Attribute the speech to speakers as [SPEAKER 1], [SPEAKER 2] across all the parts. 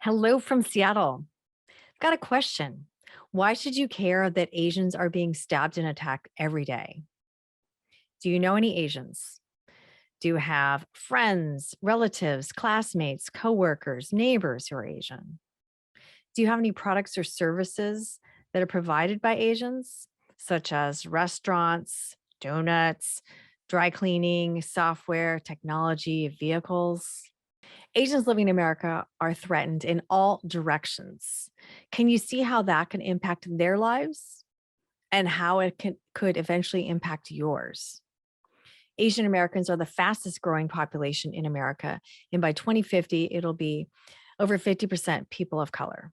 [SPEAKER 1] Hello from Seattle. Got a question. Why should you care that Asians are being stabbed and attacked every day? Do you know any Asians? Do you have friends, relatives, classmates, coworkers, neighbors who are Asian? Do you have any products or services that are provided by Asians, such as restaurants, donuts, dry cleaning, software, technology, vehicles? Asians living in America are threatened in all directions. Can you see how that can impact their lives and how could eventually impact yours? Asian Americans are the fastest growing population in America. And by 2050, it'll be over 50% people of color.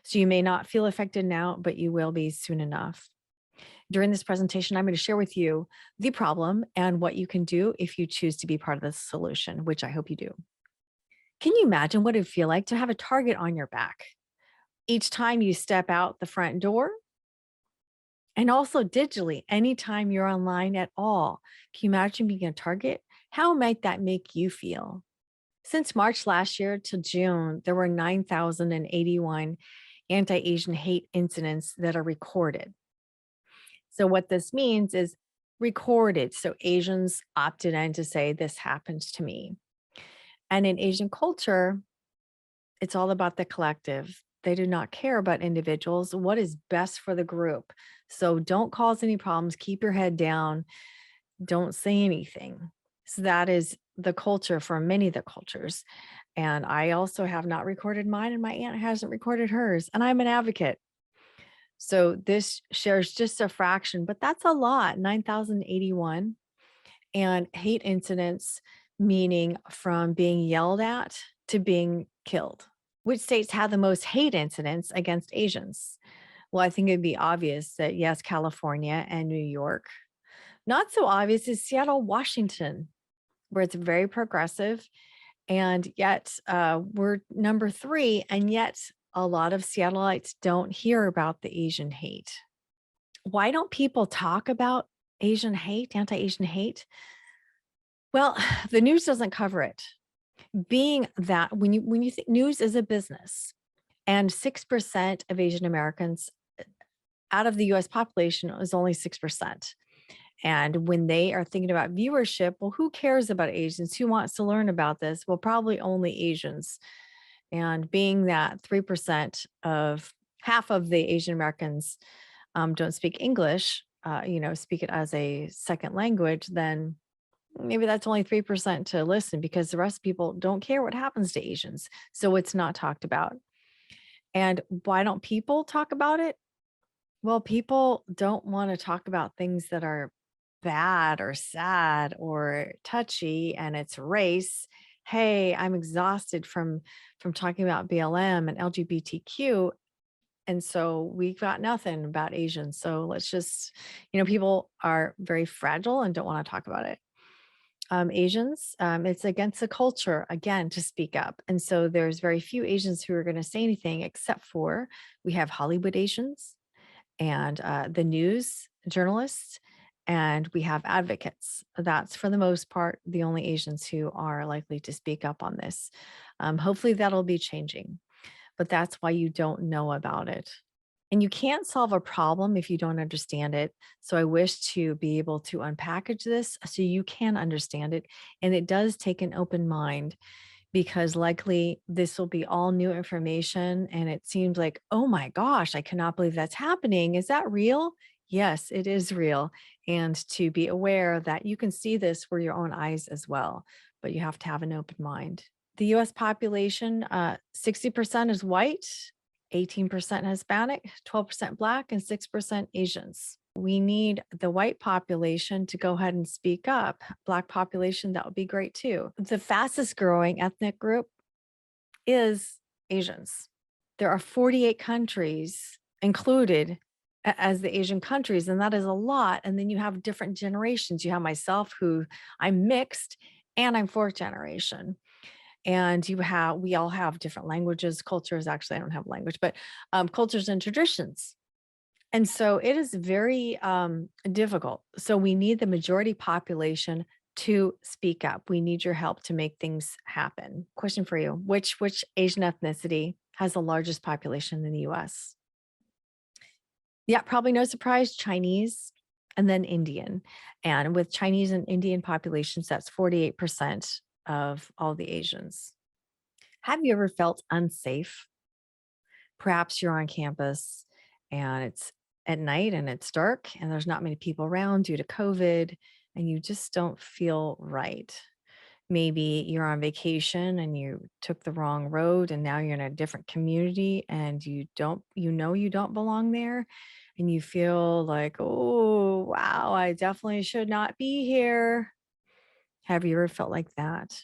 [SPEAKER 1] So you may not feel affected now, but you will be soon enough. During this presentation, I'm going to share with you the problem and what you can do if you choose to be part of the solution, which I hope you do. Can you imagine what it'd feel like to have a target on your back each time you step out the front door? And also digitally, anytime you're online at all. Can you imagine being a target? How might that make you feel? Since March last year to June, there were 9,081 anti-Asian hate incidents that are recorded. So what this means is recorded. So Asians opted in to say, this happened to me. And in Asian culture, it's all about the collective. They do not care about individuals, what is best for the group. So don't cause any problems, keep your head down, don't say anything. So that is the culture for many of the cultures. And I also have not recorded mine, and my aunt hasn't recorded hers, and I'm an advocate. So this shares just a fraction, but that's a lot, 9,081. And hate incidents, meaning from being yelled at to being killed. Which states have the most hate incidents against Asians? Well, I think it'd be obvious that yes, California and New York. Not so obvious is Seattle, Washington, where it's very progressive. And yet we're number 3. And yet a lot of Seattleites don't hear about the Asian hate. Why don't people talk about Asian hate, anti-Asian hate? Well, the news doesn't cover it. Being that when you think news is a business, and 6% of Asian Americans out of the US population is only 6%. And when they are thinking about viewership, well, who cares about Asians? Who wants to learn about this? Well, probably only Asians. And being that 3% of half of the Asian Americans don't speak English, speak it as a second language, then maybe that's only 3% to listen, because the rest of people don't care what happens to Asians. So it's not talked about. And why don't people talk about it? Well, people don't want to talk about things that are bad or sad or touchy, and it's race. Hey, I'm exhausted from talking about BLM and LGBTQ. And so we got nothing about Asians. So let's just, people are very fragile and don't want to talk about it. Asians, it's against the culture, again, to speak up. And so there's very few Asians who are going to say anything, except for we have Hollywood Asians and the news journalists, and we have advocates. That's for the most part the only Asians who are likely to speak up on this. Hopefully that'll be changing, but that's why you don't know about it. And you can't solve a problem if you don't understand it. So I wish to be able to unpackage this so you can understand it. And it does take an open mind, because likely this will be all new information. And it seems like, oh my gosh, I cannot believe that's happening. Is that real? Yes, it is real. And to be aware that you can see this with your own eyes as well, but you have to have an open mind. The US population, 60% is white, 18% Hispanic, 12% Black, and 6% Asians. We need the white population to go ahead and speak up. Black population, that would be great too. The fastest growing ethnic group is Asians. There are 48 countries included as the Asian countries, and that is a lot. And then you have different generations. You have myself, who I'm mixed, and I'm 4th generation. And we all have different languages, cultures. Actually, I don't have language, but cultures and traditions. And so it is very difficult. So we need the majority population to speak up. We need your help to make things happen. Question for you: which Asian ethnicity has the largest population in the US? Yeah, probably no surprise, Chinese and then Indian. And with Chinese and Indian populations, that's 48% of all the Asians. Have you ever felt unsafe? Perhaps you're on campus and it's at night and it's dark and there's not many people around due to COVID and you just don't feel right. Maybe you're on vacation and you took the wrong road and now you're in a different community and you don't belong there and you feel like, oh, wow, I definitely should not be here. Have you ever felt like that?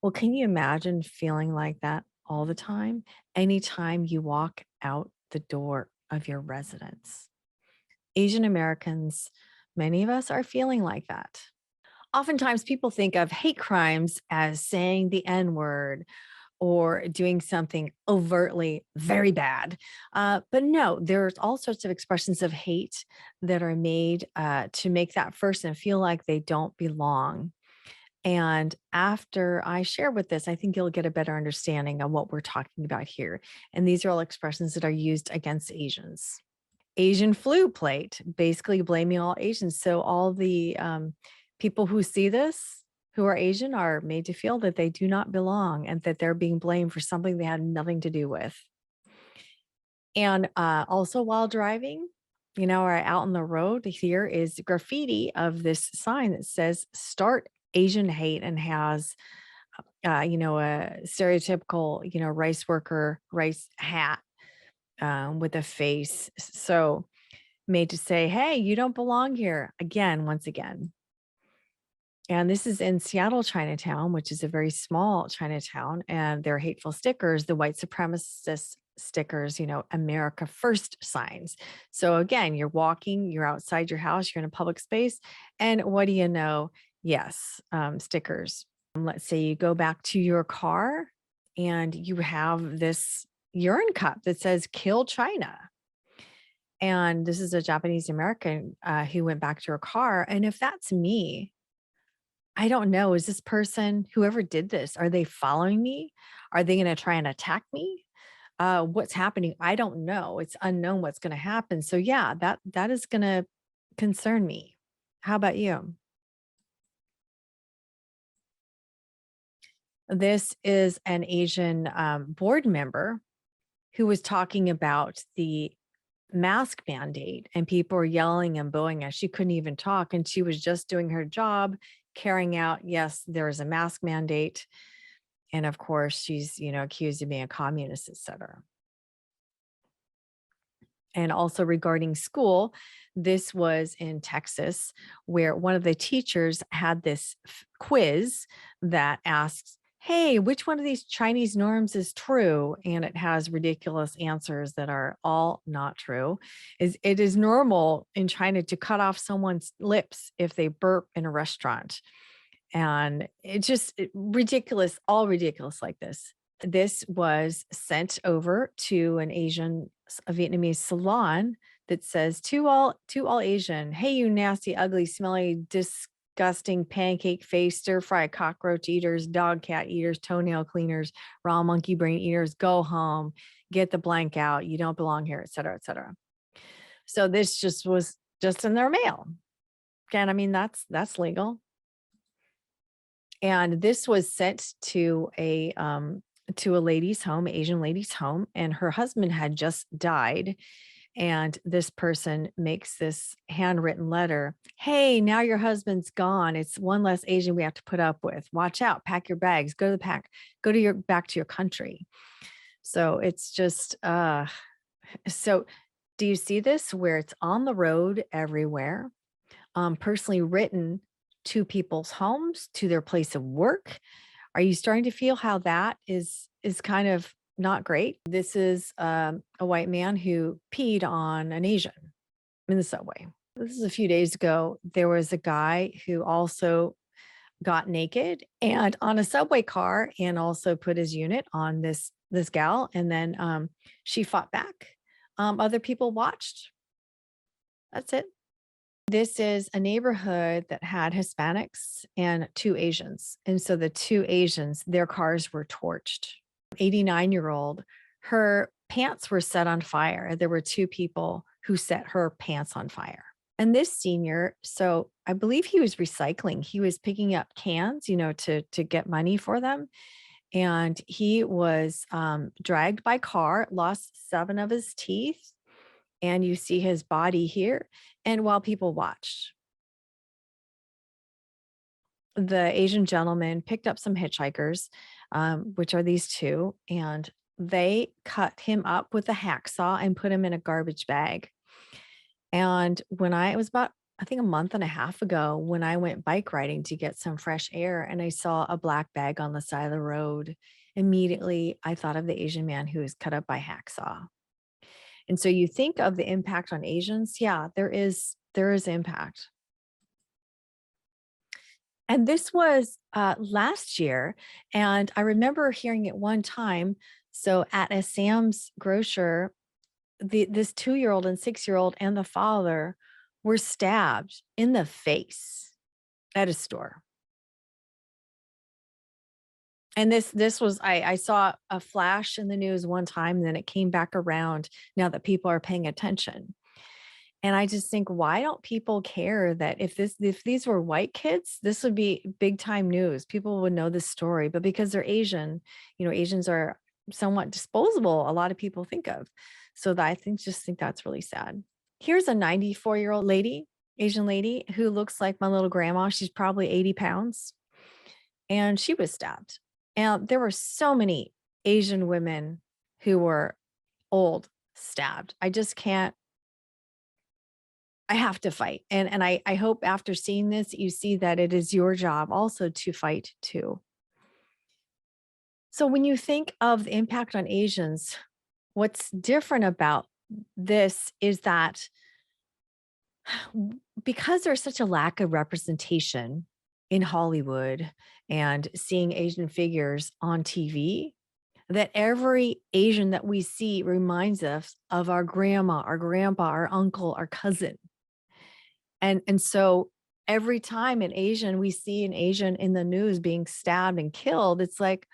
[SPEAKER 1] Well, can you imagine feeling like that all the time? Anytime you walk out the door of your residence. Asian Americans, many of us are feeling like that. Oftentimes, people think of hate crimes as saying the N word or doing something overtly very bad. But no, there's all sorts of expressions of hate that are made to make that person feel like they don't belong. And after I share with this, I think you'll get a better understanding of what we're talking about here. And these are all expressions that are used against Asians. Asian flu plate, basically blaming all Asians. So all the people who see this, who are Asian, are made to feel that they do not belong and that they're being blamed for something they had nothing to do with. And also while driving, or out on the road, here is graffiti of this sign that says "Start Asian Hate" and has, a stereotypical, rice worker, rice hat with a face. So made to say, hey, you don't belong here again, once again. And this is in Seattle, Chinatown, which is a very small Chinatown. And their hateful stickers, the white supremacist stickers, America First signs. So again, you're walking, you're outside your house, you're in a public space. And what do you know? Yes, stickers. Let's say you go back to your car and you have this urine cup that says "Kill China." And this is a Japanese American who went back to her car. And if that's me, I don't know. Is this person, whoever did this, are they following me? Are they going to try and attack me? What's happening? I don't know. It's unknown what's going to happen. So yeah, that is going to concern me. How about you? This is an Asian board member who was talking about the mask mandate, and people were yelling and booing as she couldn't even talk, and she was just doing her job, carrying out, yes, there is a mask mandate. And of course, she's, accused of being a communist, et cetera. And also regarding school, this was in Texas, where one of the teachers had this quiz that asks, hey, which one of these Chinese norms is true? And it has ridiculous answers that are all not true. It is normal in China to cut off someone's lips if they burp in a restaurant. And it's just ridiculous, all ridiculous like this. This was sent over to a Vietnamese salon that says to all Asian, hey, you nasty, ugly, smelly, disgusting pancake face, stir fry cockroach eaters, dog cat eaters, toenail cleaners, raw monkey brain eaters, go home, get the blank out. You don't belong here, et cetera, et cetera. So this just was just in their mail. Again, I mean, that's legal. And this was sent to a lady's home, Asian lady's home, and her husband had just died. And this person makes this handwritten letter. Hey, now your husband's gone. It's one less Asian we have to put up with. Watch out, pack your bags, go back to your country. So it's just so do you see this where it's on the road everywhere? Personally written to people's homes, to their place of work. Are you starting to feel how that is kind of not great? This is a white man who peed on an Asian in the subway. This is a few days ago. There was a guy who also got naked and on a subway car and also put his unit on this gal, and then she fought back. Other people watched. That's it. This is a neighborhood that had Hispanics and two Asians. And so the two Asians, their cars were torched. 89-year-old, her pants were set on fire. There were two people who set her pants on fire. And this senior, so I believe he was recycling. He was picking up cans, to get money for them. And he was dragged by car, lost 7 of his teeth, and you see his body here. And while people watched, the Asian gentleman picked up some hitchhikers, which are these two, and they cut him up with a hacksaw and put him in a garbage bag. And it was about, I think, a month and a half ago, when I went bike riding to get some fresh air and I saw a black bag on the side of the road, immediately I thought of the Asian man who was cut up by hacksaw. And so you think of the impact on Asians. Yeah, there is impact. And this was last year. And I remember hearing it one time. So at a Sam's grocer, this 2-year-old and 6-year-old and the father were stabbed in the face at a store. And this was, I saw a flash in the news one time, and then it came back around now that people are paying attention. And I just think, why don't people care that if these were white kids, this would be big time news. People would know this story, but because they're Asian, Asians are somewhat disposable, a lot of people think of. So I just think that's really sad. Here's a 94-year-old lady, Asian lady, who looks like my little grandma. She's probably 80 pounds. And she was stabbed. And there were so many Asian women who were old stabbed. I just can't. I have to fight. And I hope after seeing this, you see that it is your job also to fight too. So when you think of the impact on Asians, what's different about this is that because there's such a lack of representation in Hollywood and seeing Asian figures on TV, that every Asian that we see reminds us of our grandma, our grandpa, our uncle, our cousin. And so every time we see an Asian in the news being stabbed and killed, it's like,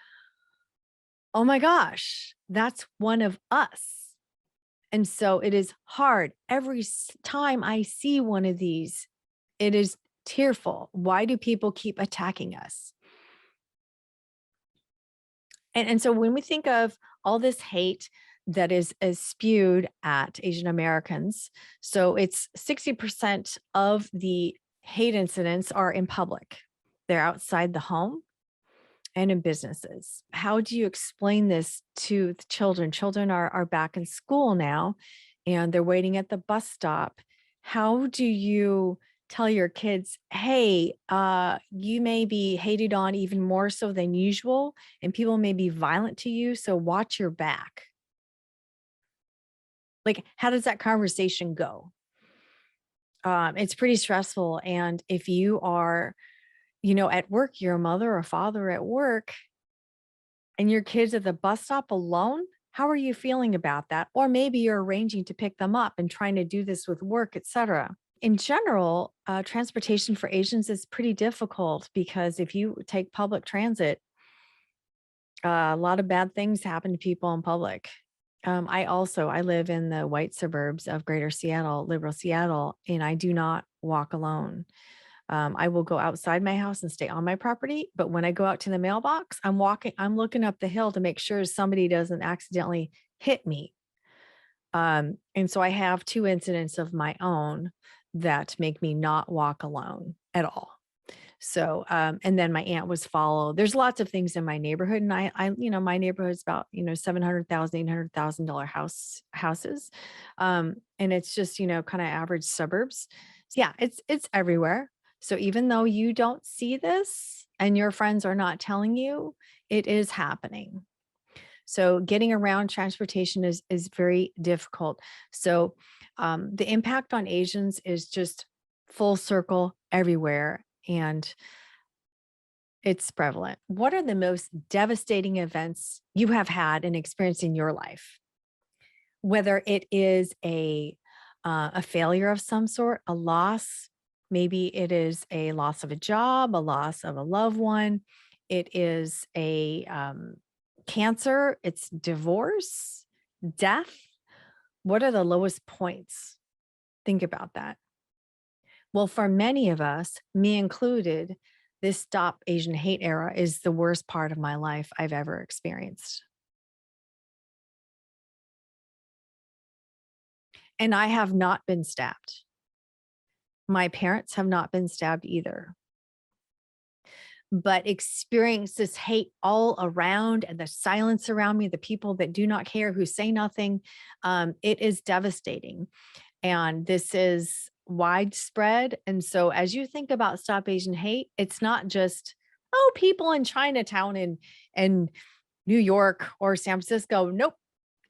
[SPEAKER 1] oh my gosh, that's one of us. And so it is hard. Every time I see one of these, it is tearful. Why do people keep attacking us? And so when we think of all this hate that is spewed at Asian Americans, so it's 60% of the hate incidents are in public. They're outside the home and in businesses. How do you explain this to the children? Children are back in school now, and they're waiting at the bus stop. How do you tell your kids, hey, you may be hated on even more so than usual, and people may be violent to you, so watch your back? Like, how does that conversation go? It's pretty stressful. And if you are, at work, you're a mother or father at work, and your kids at the bus stop alone, how are you feeling about that? Or maybe you're arranging to pick them up and trying to do this with work, etc. In general, transportation for Asians is pretty difficult because if you take public transit, a lot of bad things happen to people in public. I live in the white suburbs of Greater Seattle, liberal Seattle, and I do not walk alone. I will go outside my house and stay on my property, but when I go out to the mailbox, I'm looking up the hill to make sure somebody doesn't accidentally hit me. And so I have 2 incidents of my own that make me not walk alone at all. So, and then my aunt was followed. There's lots of things in my neighborhood, and my neighborhood's about, $700,000, $800,000 houses. And it's just, kind of average suburbs. So yeah, it's everywhere. So even though you don't see this and your friends are not telling you, it is happening. So getting around transportation is very difficult. So the impact on Asians is just full circle everywhere, and it's prevalent. What are the most devastating events you have had and experienced in your life? Whether it is a failure of some sort, a loss, maybe it is a loss of a job, a loss of a loved one. It is a Cancer, it's divorce, death. What are the lowest points? Think about that. Well, for many of us, me included, this Stop Asian Hate era is the worst part of my life I've ever experienced. And I have not been stabbed. My parents have not been stabbed either, but experience this hate all around and the silence around me, the people that do not care, who say nothing. It is devastating. And this is widespread. And so as you think about Stop Asian Hate, it's not just, oh, people in Chinatown and New York or San Francisco. Nope,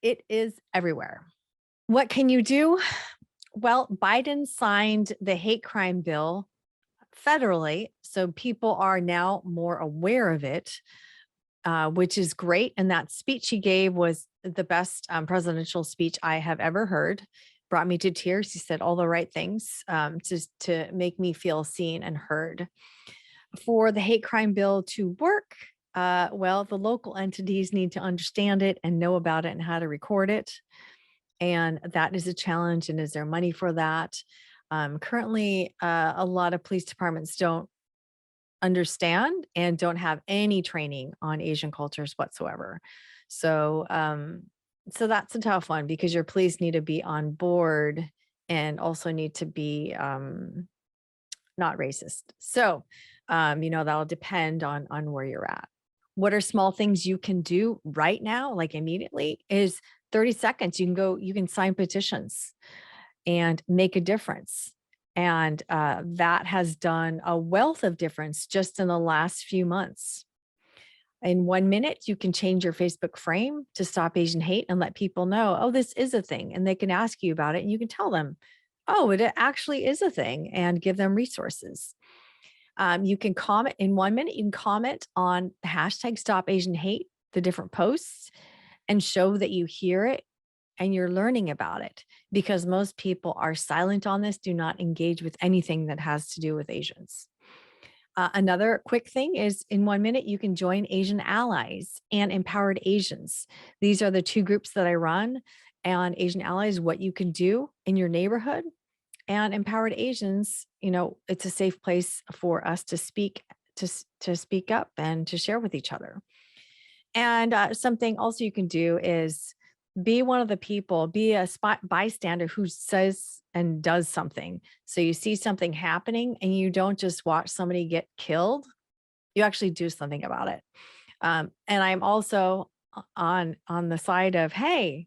[SPEAKER 1] it is everywhere. What can you do? Well, Biden signed the hate crime bill federally, so people are now more aware of it, which is great. And that speech he gave was the best presidential speech I have ever heard. Brought me to tears. He said all the right things to make me feel seen and heard. For the hate crime bill to work, well, the local entities need to understand it and know about it and how to record it. And that is a challenge. And is there money for that? Currently, a lot of police departments don't understand and don't have any training on Asian cultures whatsoever. So, so that's a tough one because your police need to be on board and also need to be not racist. So, that'll depend on where you're at. What are small things you can do right now, like immediately, is 30 seconds. You can sign petitions and make a difference. And that has done a wealth of difference just in the last few months. In 1 minute, you can change your Facebook frame to Stop Asian Hate and let people know, oh, this is a thing. And they can ask you about it and you can tell them, oh, it actually is a thing, and give them resources. You can comment in 1 minute, you can comment on the hashtag Stop Asian Hate, the different posts, and show that you hear it and you're learning about it, because most people are silent on this, do not engage with anything that has to do with Asians. Another quick thing is in 1 minute, you can join Asian Allies and Empowered Asians. These are the two groups that I run. And Asian Allies, what you can do in your neighborhood, and Empowered Asians, it's a safe place for us to speak, to speak up and to share with each other. And something also you can do is be one of the people, be a bystander who says and does something. So you see something happening and you don't just watch somebody get killed, you actually do something about it. And I'm also on the side of, hey,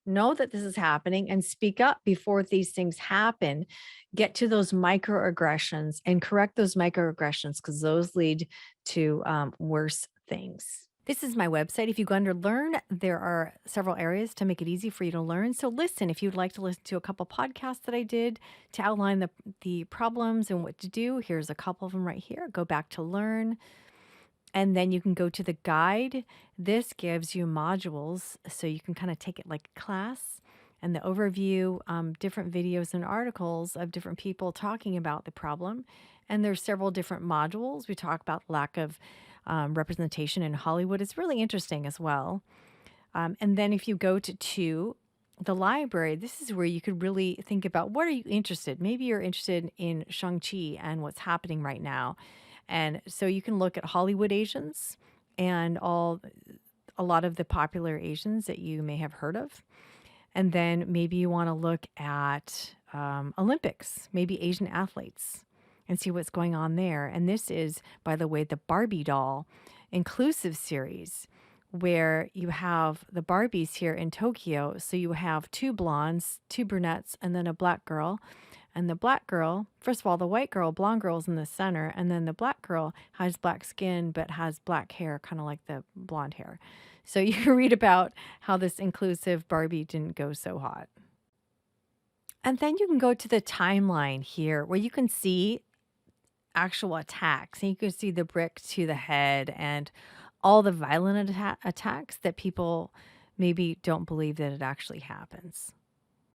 [SPEAKER 1] know that this is happening and speak up before these things happen. Get to those microaggressions and correct those microaggressions, because those lead to worse things. This is my website. If you go under Learn, there are several areas to make it easy for you to learn. So listen, if you'd like to listen to a couple podcasts that I did to outline the problems and what to do, here's a couple of them right here. Go back to Learn. And then you can go to the guide. This gives you modules, so you can kind of take it like a class, and the overview, different videos and articles of different people talking about the problem. And there's several different modules. We talk about lack of representation in Hollywood. It's really interesting as well. And then if you go to the library, this is where you could really think about, what are you interested? Maybe you're interested in Shang-Chi and what's happening right now. And so you can look at Hollywood Asians and a lot of the popular Asians that you may have heard of. And then maybe you want to look at Olympics, maybe Asian athletes, and see what's going on there. And this is, by the way, the Barbie doll inclusive series, where you have the Barbies here in Tokyo. So you have two blondes, two brunettes, and then a black girl. And the black girl, first of all, the white girl, blonde girl is in the center. And then the black girl has black skin, but has black hair, kind of like the blonde hair. So you can read about how this inclusive Barbie didn't go so hot. And then you can go to the timeline here, where you can see actual attacks. And you can see the brick to the head and all the violent attacks that people maybe don't believe that it actually happens.